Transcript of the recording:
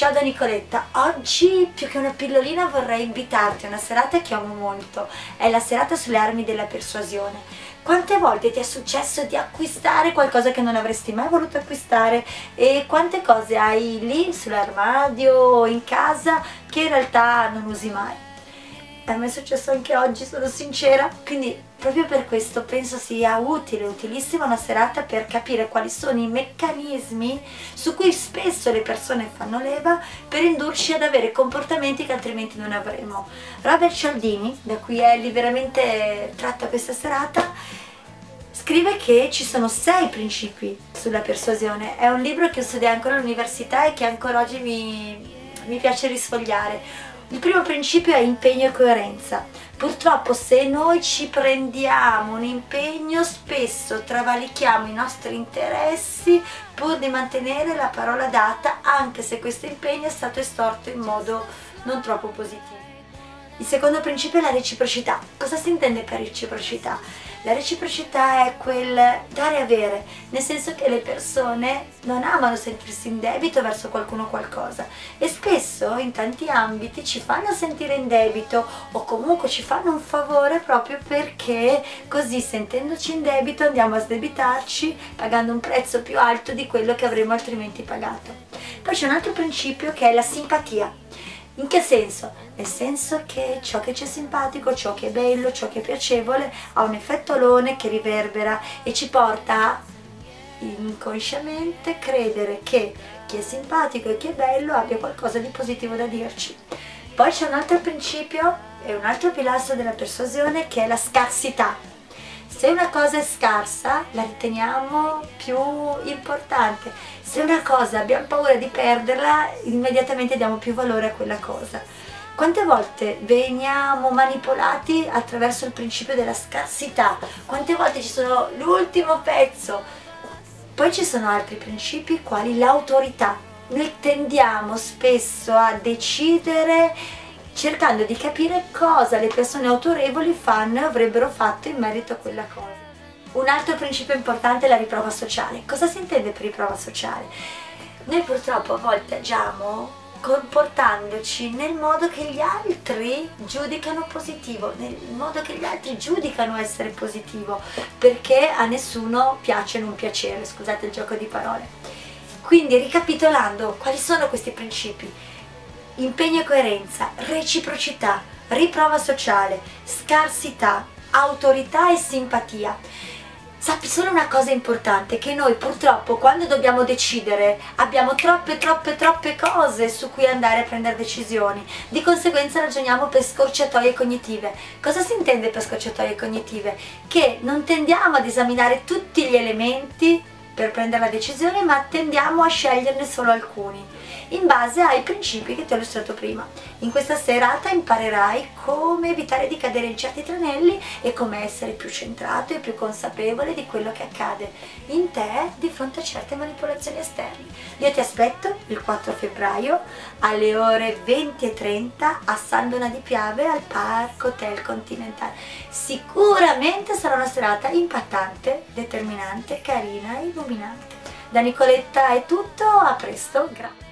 Ciao da Nicoletta, oggi più che una pillolina vorrei invitarti a una serata che amo molto, è la serata sulle armi della persuasione. Quante volte ti è successo di acquistare qualcosa che non avresti mai voluto acquistare e quante cose hai lì sull'armadio o in casa che in realtà non usi mai? A me è successo anche oggi, sono sincera, quindi proprio per questo penso sia utile, utilissima una serata per capire quali sono i meccanismi su cui spesso le persone fanno leva per indurci ad avere comportamenti che altrimenti non avremo. Robert Cialdini, da cui Ellie veramente tratta questa serata, scrive che ci sono 6 principi sulla persuasione. È un libro che studiai ancora all'università e che ancora oggi mi piace risfogliare. Il primo principio è impegno e coerenza. Purtroppo se noi ci prendiamo un impegno spesso travalichiamo i nostri interessi pur di mantenere la parola data, anche se questo impegno è stato estorto in modo non troppo positivo. Il secondo principio è la reciprocità. Cosa si intende per reciprocità? La reciprocità è quel dare e avere, nel senso che le persone non amano sentirsi in debito verso qualcuno o qualcosa e spesso in tanti ambiti ci fanno sentire in debito o comunque ci fanno un favore proprio perché così, sentendoci in debito, andiamo a sdebitarci pagando un prezzo più alto di quello che avremmo altrimenti pagato. Poi c'è un altro principio che è la simpatia. In che senso? Nel senso che ciò che ci è simpatico, ciò che è bello, ciò che è piacevole ha un effetto alone che riverbera e ci porta a inconsciamente credere che chi è simpatico e chi è bello abbia qualcosa di positivo da dirci. Poi c'è un altro principio e un altro pilastro della persuasione che è la scarsità. Se una cosa è scarsa la riteniamo più importante, se una cosa abbiamo paura di perderla immediatamente diamo più valore a quella cosa. Quante volte veniamo manipolati attraverso il principio della scarsità? Quante volte ci sono l'ultimo pezzo? Poi ci sono altri principi quali l'autorità. Noi tendiamo spesso a decidere cercando di capire cosa le persone autorevoli fanno e avrebbero fatto in merito a quella cosa. Un altro principio importante è la riprova sociale. Cosa si intende per riprova sociale? Noi purtroppo a volte agiamo comportandoci nel modo che gli altri giudicano positivo, nel modo che gli altri giudicano essere positivo, perché a nessuno piace non piacere, scusate il gioco di parole. Quindi, ricapitolando, quali sono questi principi? Impegno e coerenza, reciprocità, riprova sociale, scarsità, autorità e simpatia. Sappi solo una cosa importante, che noi purtroppo quando dobbiamo decidere abbiamo troppe cose su cui andare a prendere decisioni, di conseguenza ragioniamo per scorciatoie cognitive. Cosa si intende per scorciatoie cognitive? Che non tendiamo ad esaminare tutti gli elementi per prendere la decisione, ma tendiamo a sceglierne solo alcuni, in base ai principi che ti ho illustrato prima. In questa serata imparerai come evitare di cadere in certi tranelli e come essere più centrato e più consapevole di quello che accade in te di fronte a certe manipolazioni esterne. Io ti aspetto il 4 febbraio alle ore 20:30 a San Donà di Piave al Parco Hotel Continental. Sicuramente sarà una serata impattante, determinante, carina e illuminante. Da Nicoletta è tutto, a presto, grazie.